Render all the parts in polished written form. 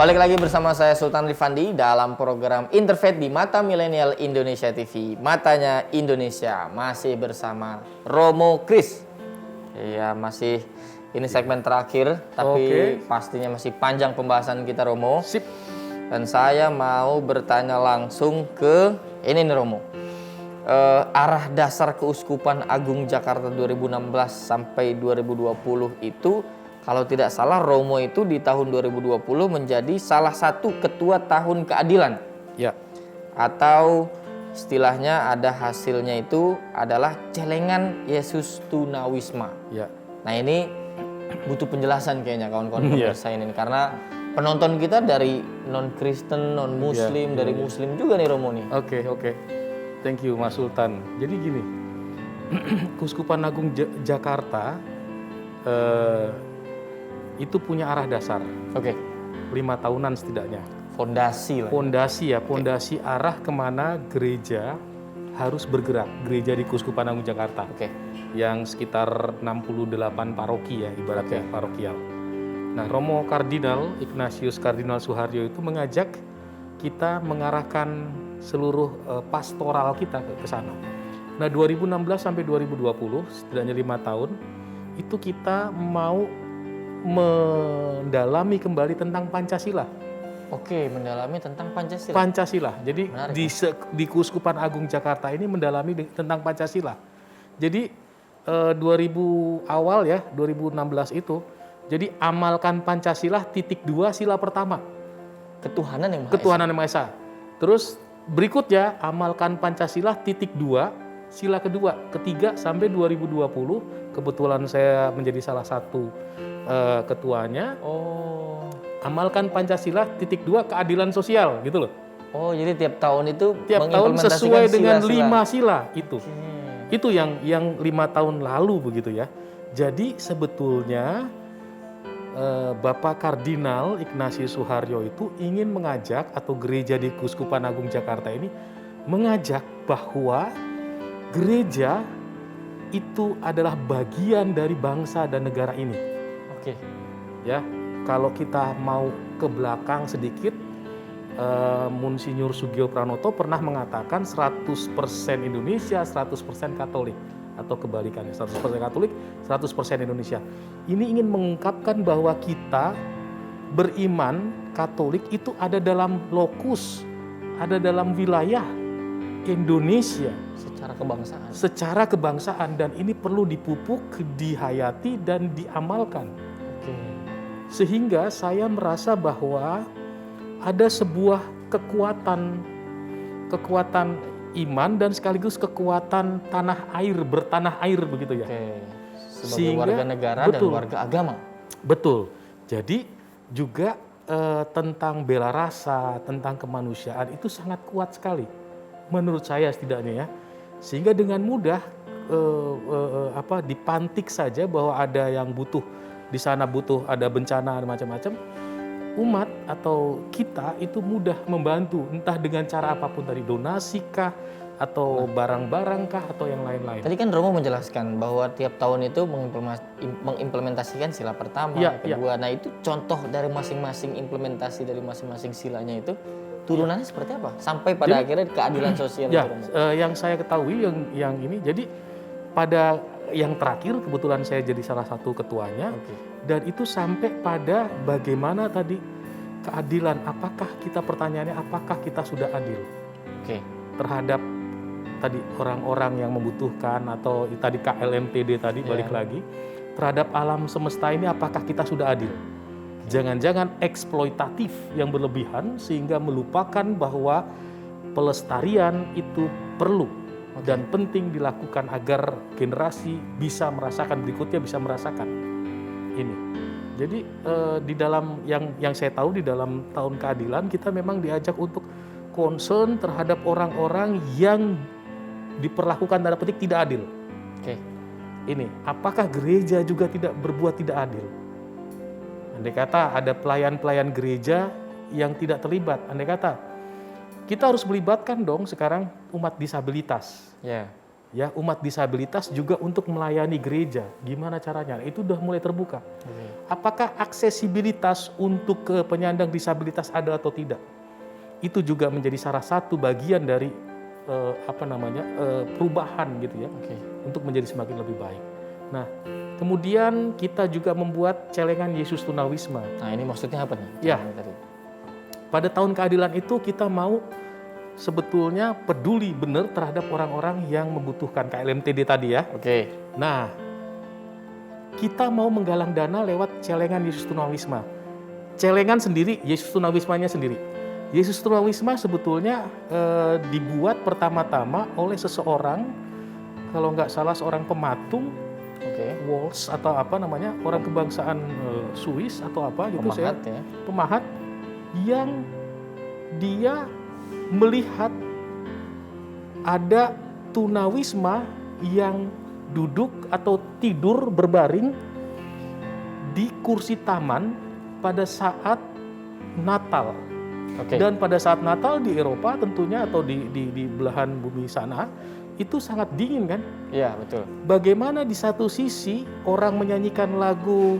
Balik lagi bersama saya Sultan Rifandi dalam program Interfaith di Mata Milenial Indonesia TV. Matanya Indonesia, masih bersama Romo Kris. Iya, masih ini segmen terakhir, tapi pastinya masih panjang pembahasan kita, Romo. Sip. Dan saya mau bertanya langsung ke ini nih, Romo. Arah dasar Keuskupan Agung Jakarta 2016 sampai 2020 itu, kalau tidak salah Romo itu di tahun 2020 menjadi salah satu ketua tahun keadilan. Ya. Atau istilahnya ada hasilnya itu adalah celengan Yesus Tunawisma. Ya. Nah ini butuh penjelasan kayaknya kawan-kawan pemirsa ini. Karena penonton kita dari non-Kristen, non-Muslim, dari Muslim juga nih Romo nih. Oke. Thank you Mas Sultan. Jadi gini, Keuskupan Agung Jakarta itu punya arah dasar. 5 tahunan setidaknya. Fondasi lah. Fondasi arah kemana gereja harus bergerak. Gereja di Keuskupan Agung Jakarta. Yang sekitar 68 paroki ya, ibaratnya parokial. Nah, Romo Kardinal Ignatius Kardinal Suharyo itu mengajak kita mengarahkan seluruh pastoral kita ke sana. Nah, 2016 sampai 2020, setidaknya 5 tahun, itu kita mau mendalami kembali tentang Pancasila. Mendalami tentang Pancasila. Pancasila. Jadi menarik, di Keuskupan Agung Jakarta ini mendalami tentang Pancasila. Jadi 2000 awal ya, 2016 itu, jadi amalkan Pancasila ×2 sila pertama. Ketuhanan yang Maha Ketuhanan yang Maha Esa. Terus berikutnya amalkan Pancasila ×2 sila kedua, ketiga sampai 2020. Kebetulan saya menjadi salah satu ketuanya. Amalkan Pancasila ×2 keadilan sosial gitu loh. Jadi tiap tahun itu tiap tahun sesuai dengan 5 sila itu. Itu yang 5 tahun lalu begitu ya. Jadi sebetulnya Bapak Kardinal Ignatius Suharyo itu ingin mengajak, atau gereja di Keuskupan Agung Jakarta ini mengajak bahwa gereja itu adalah bagian dari bangsa dan negara ini. Ya, kalau kita mau ke belakang sedikit, Monsinyur Sugio Pranoto pernah mengatakan 100% Indonesia, 100% Katolik. Atau kebalikannya, 100% Katolik, 100% Indonesia. Ini ingin mengungkapkan bahwa kita beriman Katolik itu ada dalam lokus, ada dalam wilayah Indonesia. Secara kebangsaan, dan ini perlu dipupuk, dihayati, dan diamalkan. Sehingga saya merasa bahwa ada sebuah kekuatan iman dan sekaligus kekuatan tanah air, bertanah air begitu ya. Sebagai warga negara dan warga agama. Betul. Jadi juga tentang bela rasa, tentang kemanusiaan itu sangat kuat sekali. Menurut saya setidaknya ya. Sehingga dengan mudah dipantik saja bahwa ada yang butuh di sana, butuh ada bencana macam-macam. Umat atau kita itu mudah membantu, entah dengan cara apapun, dari donasi kah, atau barang-barang kah, atau yang lain-lain. Tadi kan Romo menjelaskan bahwa tiap tahun itu mengimplementasikan sila pertama, kedua. Nah itu contoh dari masing-masing implementasi dari masing-masing silanya itu turunannya seperti apa? Sampai pada akhirnya keadilan sosial. Yang saya ketahui yang ini, jadi pada yang terakhir kebetulan saya jadi salah satu ketuanya. Dan itu sampai pada bagaimana tadi keadilan, apakah kita, pertanyaannya apakah kita sudah adil terhadap tadi orang-orang yang membutuhkan, atau tadi KLMTD tadi balik lagi terhadap alam semesta ini, apakah kita sudah adil? Jangan-jangan eksploitatif yang berlebihan sehingga melupakan bahwa pelestarian itu perlu dan penting dilakukan agar generasi bisa merasakan, berikutnya bisa merasakan ini. Jadi di dalam yang saya tahu, di dalam tahun keadilan kita memang diajak untuk concern terhadap orang-orang yang diperlakukan tanda petik tidak adil. Ini, apakah gereja juga berbuat tidak adil? Andai kata ada pelayan-pelayan gereja yang tidak terlibat, andai kata kita harus melibatkan dong sekarang umat disabilitas. ya umat disabilitas juga untuk melayani gereja. Gimana caranya? Itu udah mulai terbuka. Apakah aksesibilitas untuk ke penyandang disabilitas ada atau tidak? Itu juga menjadi salah satu bagian dari perubahan gitu ya, untuk menjadi semakin lebih baik. Nah, kemudian kita juga membuat celengan Yesus Tunawisma. Nah, ini maksudnya apa nih? Ya, pada tahun keadilan itu kita mau sebetulnya peduli benar terhadap orang-orang yang membutuhkan, KLMTD tadi ya. Oke. Nah, kita mau menggalang dana lewat celengan Yesus Tunawisma. Celengan sendiri, Yesus Tunawismanya sendiri. Yesus Tunawisma sebetulnya dibuat pertama-tama oleh seseorang, kalau nggak salah seorang pematung, Walsh atau apa namanya, orang kebangsaan Swiss atau apa gitu, pemahat yang dia melihat ada tunawisma yang duduk atau tidur berbaring di kursi taman pada saat Natal. Dan pada saat Natal di Eropa tentunya atau di belahan bumi sana itu sangat dingin kan? Iya, betul. Bagaimana di satu sisi orang menyanyikan lagu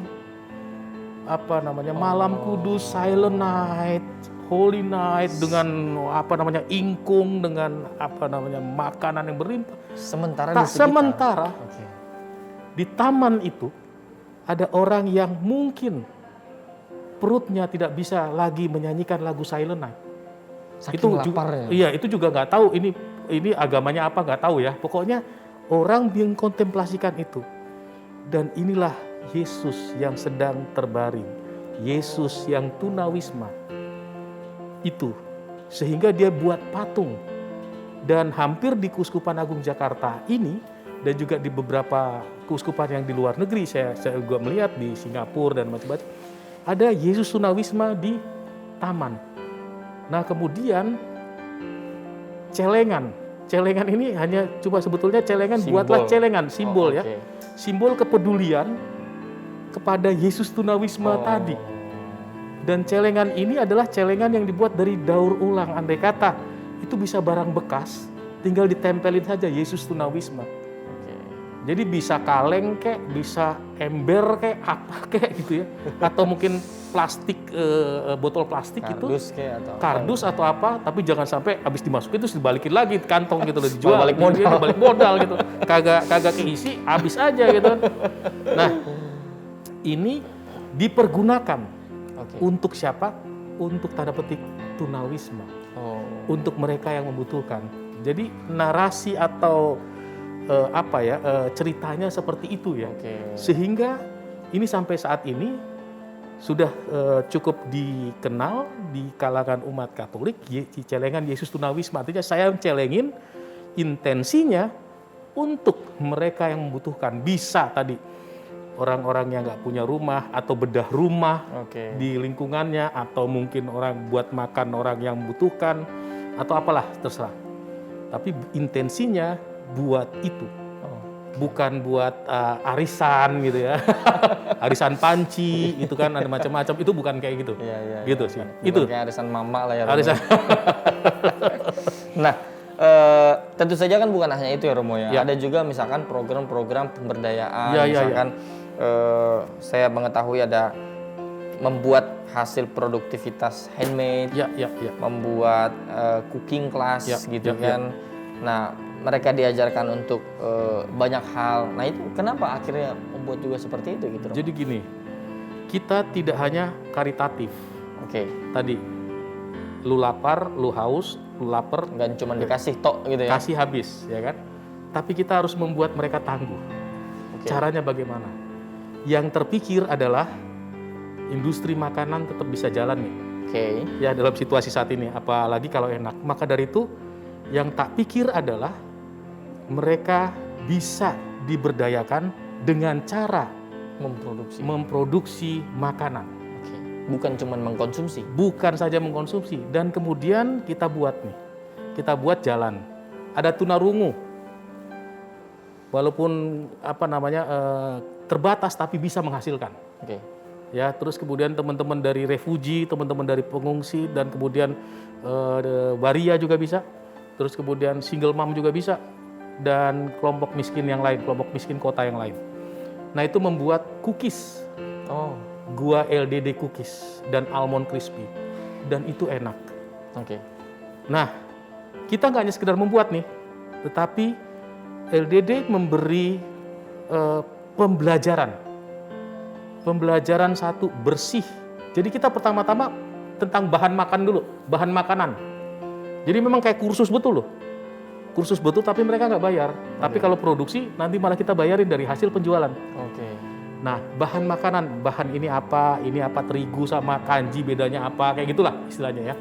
Malam Kudus, Silent Night, Holy Night dengan ingkung, dengan makanan yang berlimpah. Sementara di taman itu ada orang yang mungkin perutnya tidak bisa lagi menyanyikan lagu Silent Night. Saking laparnya. Iya, itu juga nggak tahu ini agamanya apa, nggak tahu ya. Pokoknya orang mengkontemplasikan itu. Dan inilah Yesus yang sedang terbaring, Yesus yang tunawisma itu, sehingga dia buat patung. Dan hampir di Keuskupan Agung Jakarta ini dan juga di beberapa keuskupan yang di luar negeri, saya juga melihat di Singapura dan macam-macam, ada Yesus tunawisma di taman. Nah, kemudian celengan ini hanya sebetulnya celengan simbol. Buatlah celengan, simbol ya. Simbol kepedulian kepada Yesus tunawisma tadi. Dan celengan ini adalah celengan yang dibuat dari daur ulang. Andai kata itu bisa barang bekas, tinggal ditempelin saja Yesus tunawisma. Jadi bisa kaleng kek, bisa ember kek, apa kek gitu ya. Atau mungkin plastik, botol plastik kardus itu, kardus atau apa, tapi jangan sampai habis dimasukin terus dibalikin lagi kantong gitu loh, dijual. Balik modal gitu. Kagak keisi, habis aja gitu. Nah, ini dipergunakan untuk siapa? Untuk tanda petik tunawisma. Untuk mereka yang membutuhkan. Jadi narasi atau ceritanya seperti itu ya. Sehingga ini sampai saat ini sudah cukup dikenal di kalangan umat Katolik, celengan Yesus Tunawisma. Artinya saya celengin intensinya untuk mereka yang membutuhkan. Bisa tadi orang-orang yang nggak punya rumah atau bedah rumah di lingkungannya, atau mungkin orang buat makan orang yang membutuhkan atau apalah, terserah. Tapi intensinya buat itu, bukan buat arisan gitu ya, arisan panci itu kan ada macam-macam, itu bukan kayak gitu, gitu sih. Itu kayak arisan mama lah ya. Arisan. Nah, tentu saja kan bukan hanya itu ya Romo ya. Ada juga misalkan program-program pemberdayaan, misalkan saya mengetahui ada membuat hasil produktivitas handmade, membuat cooking class gitu kan. Nah, mereka diajarkan untuk banyak hal. Nah, itu kenapa akhirnya membuat juga seperti itu gitu? Jadi gini, kita tidak hanya karitatif. Tadi, lu lapar, lu haus, lu lapar, nggak cuma dikasih tok gitu ya? Kasih habis, ya kan? Tapi kita harus membuat mereka tangguh. Caranya bagaimana? Yang terpikir adalah industri makanan tetap bisa jalan nih. Ya, dalam situasi saat ini, apalagi kalau enak. Maka dari itu, yang tak pikir adalah mereka bisa diberdayakan dengan cara memproduksi makanan. Bukan cuma mengkonsumsi. Bukan saja mengkonsumsi. Dan kemudian kita buat jalan. Ada tunarungu. Walaupun terbatas tapi bisa menghasilkan. Ya, terus kemudian teman-teman dari refugi, teman-teman dari pengungsi, dan kemudian waria juga bisa. Terus kemudian single mom juga bisa. dan kelompok miskin yang lain, kelompok miskin kota yang lain. Nah itu membuat cookies, Oh, gua LDD cookies dan almond crispy, dan itu enak. oke. Nah kita nggak hanya sekedar membuat nih, tetapi LDD memberi pembelajaran satu bersih. Jadi kita pertama-tama tentang bahan makan dulu, bahan makanan. Jadi memang kayak kursus betul loh. Kursus betul tapi mereka nggak bayar. Tapi kalau produksi nanti malah kita bayarin dari hasil penjualan. Oke. Nah bahan makanan, bahan ini apa terigu sama kanji bedanya apa, kayak gitulah istilahnya ya.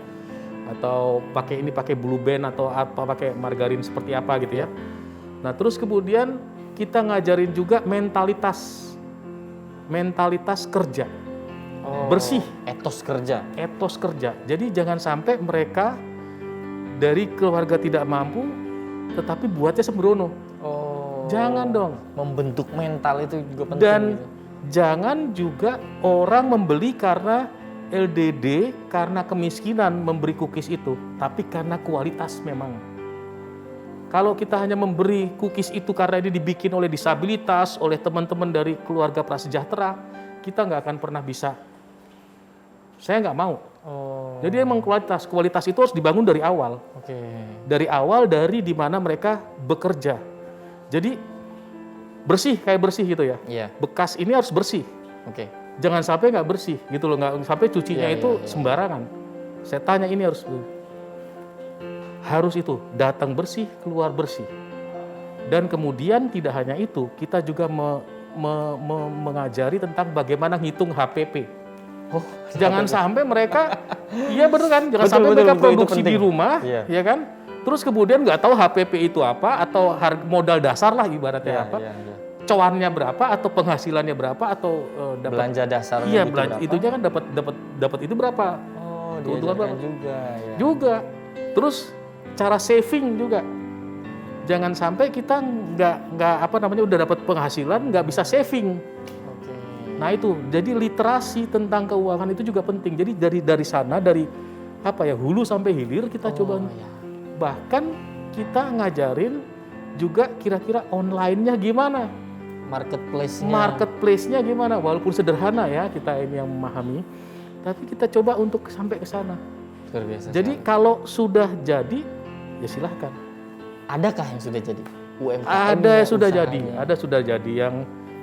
Atau pakai ini pakai blue band atau apa pakai margarin seperti apa gitu ya. Nah terus kemudian kita ngajarin juga mentalitas kerja. Oh, Bersih. Etos kerja. Etos kerja. Jadi jangan sampai mereka dari keluarga tidak mampu tetapi buatnya sembrono. Oh. Jangan dong. Membentuk mental itu juga penting. Dan gitu. jangan juga orang membeli karena LDD, karena kemiskinan memberi cookies itu, tapi karena kualitas memang. Kalau kita hanya memberi cookies itu karena ini dibikin oleh disabilitas, oleh teman-teman dari keluarga prasejahtera, kita nggak akan pernah bisa. Saya nggak mau. Oh. Jadi emang kualitas itu harus dibangun dari awal. Oke. Dari awal dari di mana mereka bekerja. Jadi bersih kayak bersih gitu ya. Iya. Bekas ini harus bersih. Oke. Jangan sampai nggak bersih gitu loh, nggak sampai cucinya Iya, itu iya, iya. sembarangan. Saya tanya ini harus itu datang bersih, keluar bersih. Dan kemudian tidak hanya itu, kita juga mengajari tentang bagaimana ngitung HPP. Oh, Jangan sampai mereka, iya bener kan, jangan Betul, sampai betul, mereka betul, itu produksi di penting. rumah, Iya. ya kan? Terus kemudian nggak tahu HPP itu apa atau modal dasar lah ibaratnya Iya, apa, iya, iya. cuannya berapa atau penghasilannya berapa atau dapat Belanja dasarnya iya gitu belanja berapa? itunya kan dapat itu berapa Oh, keuntungan diajarkan berapa? juga ya. Juga. Terus cara saving juga. Jangan sampai kita nggak apa namanya udah dapat penghasilan nggak bisa saving. Oke. Nah itu jadi literasi tentang keuangan itu juga penting. Jadi dari sana dari apa ya hulu sampai hilir kita coba. ya. Bahkan kita ngajarin juga kira-kira online-nya gimana, Marketplace-nya. marketplace-nya gimana. Walaupun sederhana ya kita ini yang memahami, tapi kita coba untuk sampai ke sana. Luar biasa. Jadi sekali. kalau sudah jadi ya silahkan. Adakah yang sudah jadi? UMKM Ada yang sudah usahanya? jadi, ada sudah jadi yang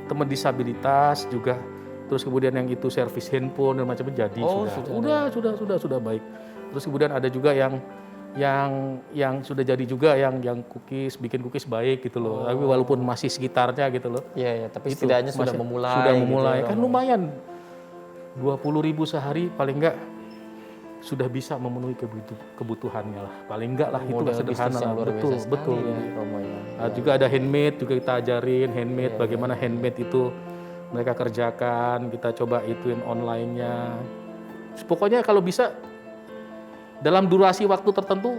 teman disabilitas juga. Terus kemudian yang itu servis handphone dan macam-macam jadi Oh, sudah baik. Terus kemudian ada juga yang sudah jadi juga yang bikin cookies baik gitu loh. Tapi walaupun masih sekitarnya gitu loh. Iya, ya, tapi Itu setidaknya sudah masih- memulai. Sudah gitu memulai. ya, Kan Romo. lumayan. 20.000 sehari paling enggak sudah bisa memenuhi kebutuhannya lah. Paling enggak lah itu Model lah sederhana bisnis yang lah. luar Betul, biasa sekali betul. ya, Romo ya. Juga ada handmade juga kita ajarin handmade Iya, bagaimana handmade itu mereka kerjakan, kita coba ituin online-nya. Pokoknya kalau bisa dalam durasi waktu tertentu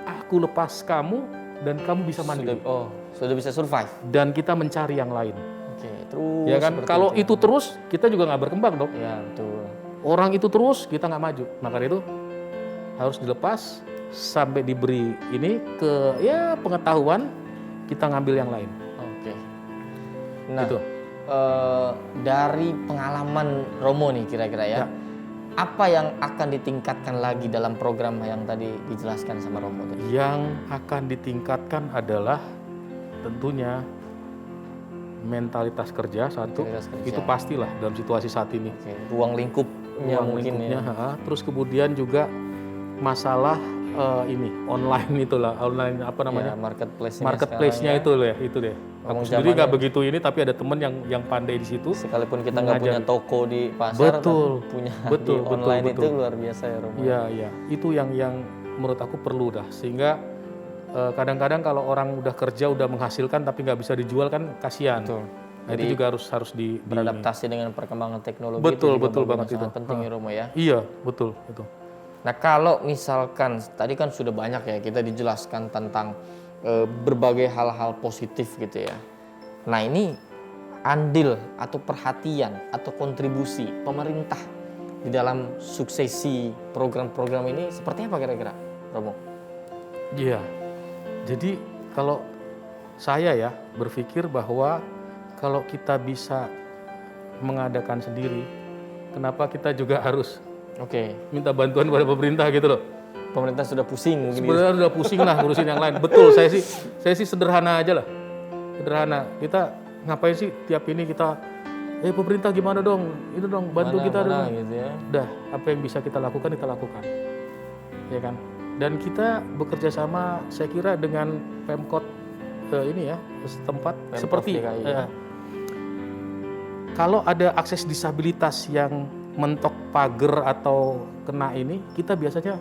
aku lepas kamu dan kamu bisa mandiri Sudah bisa survive. dan kita mencari yang lain. Oke, terus. Ya kan? seperti Kalau itu terus kita juga nggak berkembang dong. Ya, betul. Orang itu terus kita nggak maju. Maka itu harus dilepas sampai diberi ini ke ya pengetahuan kita ngambil yang lain. Oke. Nah, Gitu. dari pengalaman Romo nih kira-kira ya, Ya. apa yang akan ditingkatkan lagi dalam program yang tadi dijelaskan sama Romo tadi? Yang akan ditingkatkan adalah tentunya mentalitas kerja satu. Mentalitas kerja. Itu pastilah dalam situasi saat ini. Oke, ruang lingkupnya Ruang mungkin lingkupnya, ya. Terus kemudian juga masalah ini online itulah online apa namanya Ya, marketplace-nya marketplace-nya sekarang itu ya itu deh. Ngomong Aku sendiri nggak zamannya. begitu ini tapi ada temen yang pandai di situ. Sekalipun kita nggak punya Mengajar. toko di pasar, Betul, tapi punya betul, di betul, online itu betul. luar biasa ya Romo. Iya, iya. Itu yang menurut aku perlu dah. Sehingga kadang-kadang kalau orang udah kerja udah menghasilkan tapi nggak bisa dijual kan kasihan. Betul. Nah, itu juga harus Beradaptasi dengan perkembangan teknologi Betul, itu juga betul bagian banget yang sangat itu. penting ya Romo ya. Iya, betul itu. Nah kalau misalkan tadi kan sudah banyak ya kita dijelaskan tentang berbagai hal-hal positif gitu ya. Nah ini andil atau perhatian atau kontribusi pemerintah di dalam suksesi program-program ini seperti apa kira-kira Romo? Iya. Jadi kalau saya ya berpikir bahwa kalau kita bisa mengadakan sendiri, kenapa kita juga harus Oke, minta bantuan kepada pemerintah gitu loh. pemerintah sudah pusing mungkin gitu. Sebenarnya udah pusing lah ngurusin yang lain. Betul, saya sih sederhana aja lah. Sederhana. Kita ngapain sih tiap ini kita, pemerintah gimana dong? Itu dong bantu Mana, kita mana dong. gitu ya. Udah, apa yang bisa kita lakukan kita lakukan. Ya kan? Dan kita bekerja sama saya kira dengan Pemkot ini ya, setempat Pemprov seperti DKI, ya. Kalau ada akses disabilitas yang mentok pagar atau kena ini, kita biasanya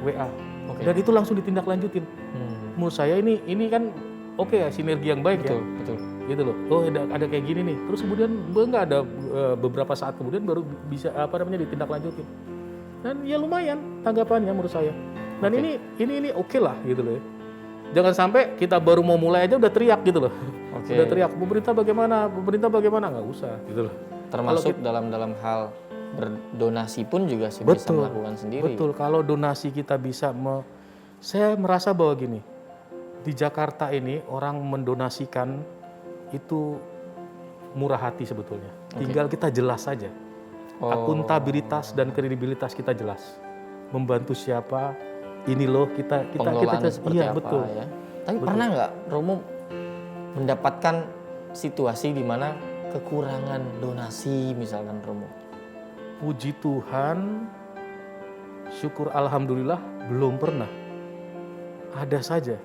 WA. Oke. Dan itu langsung ditindaklanjutin. Menurut saya ini kan oke ya, sinergi yang baik Betul, ya. betul. Gitu loh. Oh, ada kayak gini nih. Terus kemudian nggak ada beberapa saat kemudian baru bisa ditindaklanjutin. Dan ya lumayan tanggapannya menurut saya. Dan ini oke lah gitu loh ya. Jangan sampai kita baru mau mulai aja udah teriak gitu loh. Oke. Udah teriak, pemerintah bagaimana, nggak usah gitu loh. Termasuk dalam hal berdonasi pun juga sih bisa melakukan sendiri. Betul, kalau donasi kita bisa, saya merasa bahwa gini, di Jakarta ini orang mendonasikan itu murah hati sebetulnya. Tinggal kita jelas saja. Akuntabilitas dan kredibilitas kita jelas. Membantu siapa, ini loh kita Pengelolaannya seperti iya, apa betul. ya. Tapi pernah nggak Romo mendapatkan situasi di mana kekurangan donasi misalkan Romo? Puji Tuhan, syukur alhamdulillah belum pernah. Ada saja.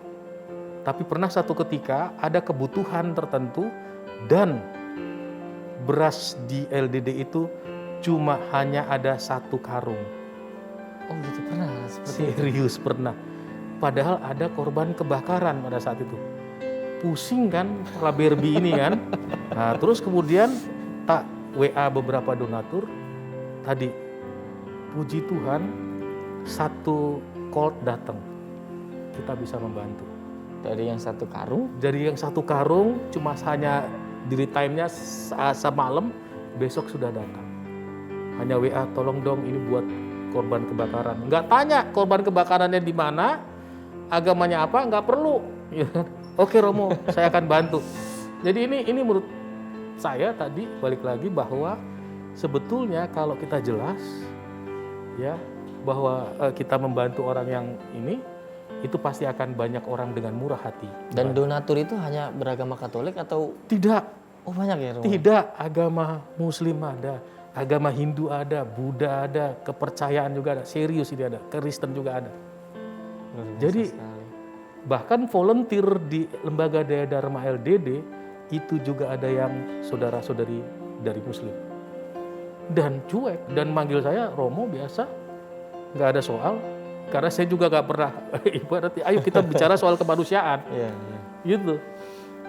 Tapi pernah satu ketika ada kebutuhan tertentu dan beras di LDD itu cuma hanya ada 1 karung. Oh gitu, pernah seperti itu. Serius pernah. Padahal ada korban kebakaran pada saat itu. Pusing kan Raberbi ini kan. Nah, terus kemudian tak WA beberapa donatur. Tadi puji Tuhan 1 Colt datang. Kita bisa membantu. Dari yang 1 karung, Jadi yang 1 karung cuma hanya diri time-nya semalam, besok sudah datang. Hanya WA, tolong dong ini buat korban kebakaran. Nggak tanya korban kebakarannya di mana, agamanya apa, nggak perlu. Oke Romo, saya akan bantu. Jadi ini menurut saya tadi balik lagi bahwa sebetulnya kalau kita jelas ya bahwa kita membantu orang yang ini, itu pasti akan banyak orang dengan murah hati. dan donatur itu hanya beragama Katolik atau Tidak, oh banyak ya Romo? tidak, agama Muslim ada, agama Hindu ada, Buddha ada, kepercayaan juga ada, serius ini ada, Kristen juga ada. Luar biasa Jadi sekali. bahkan volunteer di Lembaga Daya Dharma LDD itu juga ada yang saudara-saudari dari Muslim. Dan cuek, dan manggil saya Romo biasa, nggak ada soal. Karena saya juga nggak pernah, ibaratnya ayo kita bicara soal kemanusiaan, Iya, iya. gitu.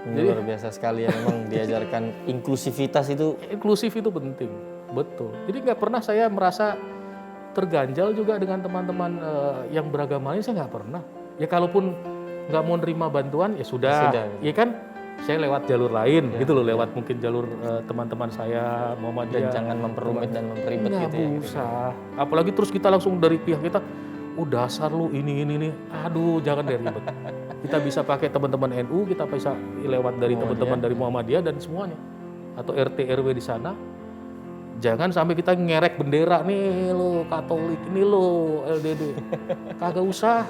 Ini luar biasa sekali ya, memang diajarkan inklusivitas itu. Inklusif itu penting, betul. Jadi nggak pernah saya merasa terganjal juga dengan teman-teman yang beragama lain, saya nggak pernah. Ya kalaupun nggak mau nerima bantuan ya sudah, ya kan saya lewat jalur lain gitu loh, lewat mungkin jalur teman-teman saya Dan Muhammadiyah. jangan memperumit dan memperibet Nggak gitu ya. usah. Apalagi terus kita langsung dari pihak kita, dasar lu ini. Aduh, jangan deh ribet. Kita bisa pakai teman-teman NU, kita bisa lewat dari teman-teman dari Muhammadiyah dan semuanya. Atau RT RW di sana. Jangan sampai kita ngerek bendera nih lo Katolik, ini lo LDD. Kagak usah.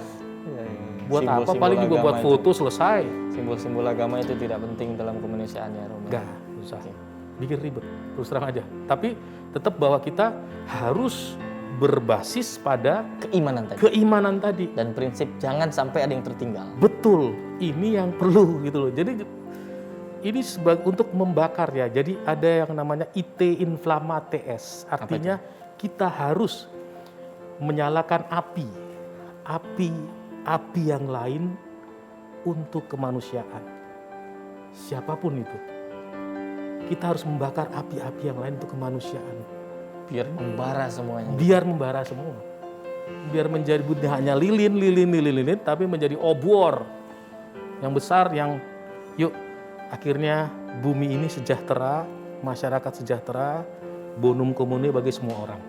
Buat apa? Simbol-simbol Paling juga buat agama foto selesai. Simbol-simbol agama itu tidak penting dalam kemanusiaan ya Romo. Enggak usah. Bikin ribet, terus terang aja. Tapi tetap bahwa kita harus berbasis pada Keimanan tadi. Dan prinsip jangan sampai ada yang tertinggal. Betul, ini yang perlu gitu loh. Jadi ini untuk membakar ya. Jadi ada yang namanya IT inflamates. Artinya kita harus menyalakan api yang lain untuk kemanusiaan. Siapapun itu. Kita harus membakar api-api yang lain untuk kemanusiaan. Biar membara semuanya. Biar membara semua. Biar menjadi bukan hanya lilin, tapi menjadi obor yang besar yang yuk akhirnya bumi ini sejahtera, masyarakat sejahtera, bonum comune bagi semua orang.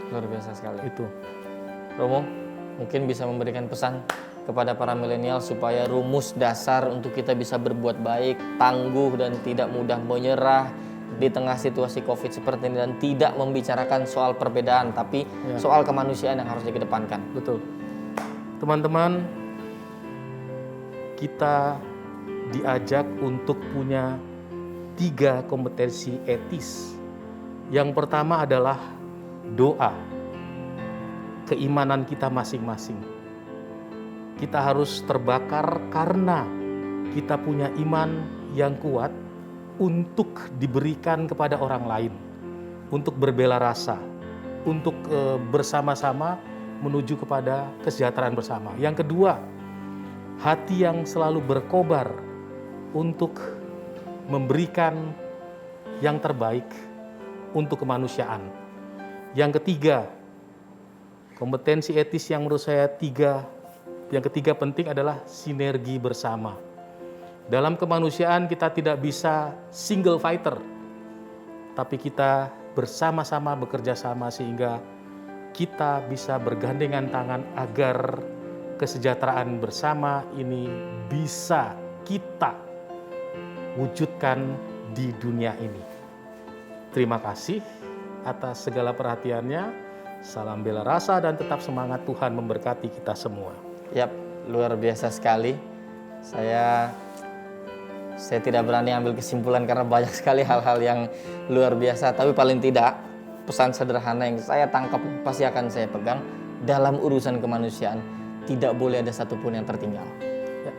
Luar biasa sekali. Itu. Romo, mungkin bisa memberikan pesan kepada para milenial supaya rumus dasar untuk kita bisa berbuat baik, tangguh dan tidak mudah menyerah di tengah situasi COVID seperti ini, dan tidak membicarakan soal perbedaan tapi soal kemanusiaan yang harus dikedepankan. Betul. Teman-teman, kita diajak untuk punya 3 kompetensi etis. Yang pertama adalah doa, keimanan kita masing-masing. Kita harus terbakar karena kita punya iman yang kuat untuk diberikan kepada orang lain, untuk berbela rasa, untuk bersama-sama menuju kepada kesejahteraan bersama. Yang kedua, hati yang selalu berkobar untuk memberikan yang terbaik untuk kemanusiaan. Yang ketiga, kompetensi etis yang menurut saya yang ketiga penting adalah sinergi bersama. Dalam kemanusiaan kita tidak bisa single fighter, tapi kita bersama-sama bekerja sama sehingga kita bisa bergandengan tangan agar kesejahteraan bersama ini bisa kita wujudkan di dunia ini. Terima kasih atas segala perhatiannya. Salam bela rasa dan tetap semangat. Tuhan memberkati kita semua. Yap, luar biasa sekali. Saya tidak berani ambil kesimpulan karena banyak sekali hal-hal yang luar biasa. Tapi paling tidak pesan sederhana yang saya tangkap pasti akan saya pegang. Dalam urusan kemanusiaan tidak boleh ada satupun yang tertinggal. Ya,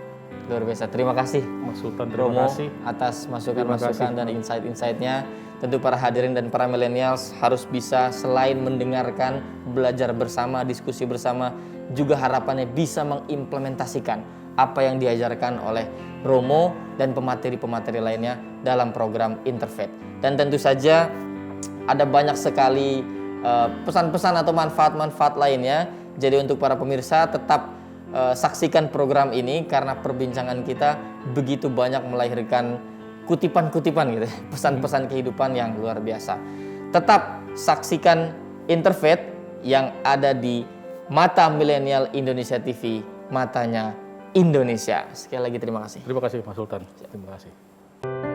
luar biasa. Terima kasih Mas Sultan, terima Romo kasih atas masukan-masukan dan insight-insightnya. Tentu para hadirin dan para millennials harus bisa selain mendengarkan, belajar bersama, diskusi bersama, juga harapannya bisa mengimplementasikan apa yang diajarkan oleh Romo dan pemateri-pemateri lainnya dalam program Interfaith. Dan tentu saja ada banyak sekali pesan-pesan atau manfaat-manfaat lainnya. Jadi untuk para pemirsa tetap saksikan program ini karena perbincangan kita begitu banyak melahirkan kutipan-kutipan gitu, pesan-pesan kehidupan yang luar biasa. Tetap saksikan Interfaith yang ada di Mata Milenial Indonesia TV, matanya Indonesia. Sekali lagi terima kasih. Terima kasih Mas Sultan. Terima kasih.